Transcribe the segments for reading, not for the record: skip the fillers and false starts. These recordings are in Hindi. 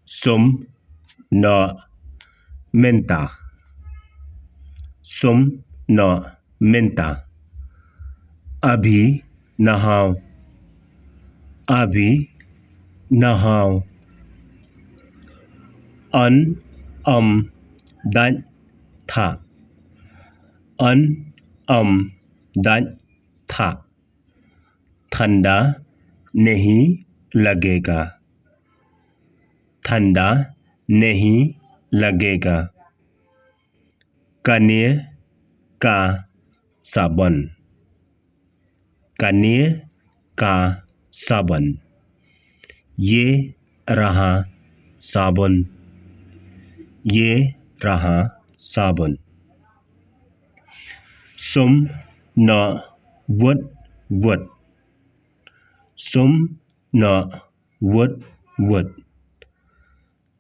Sum no menta. Sum no menta. अभी नहाओ. अभी नहाओ. दान था. दान था. ठंडा नहीं लगेगा. ठंडा नहीं लगेगा. कनीर का साबुन. कनीर का साबुन. ये रहा साबुन. ये रहा साबुन. Sum no wood. Sum no wood.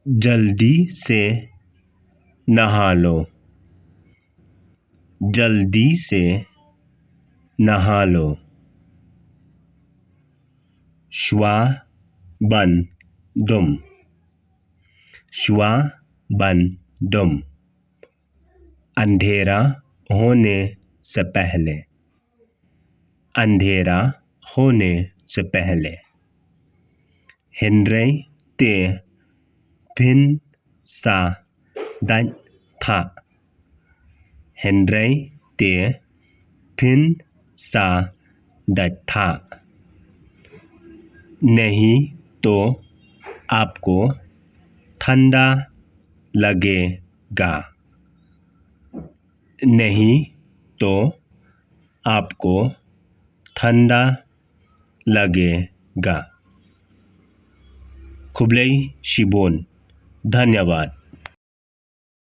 जल्दी से नहा लो. जल्दी से नहा लो. Schwabendum. Schwabendum. अंधेरा होने से पहले. अंधेरा होने से पहले. Henry te pinsa dan था. Henry te pinsa dan था. नहीं तो आपको ठंडा लगेगा. नहीं तो आपको ठंडा लगेगा. खुबलई शिबोन. धन्यवाद.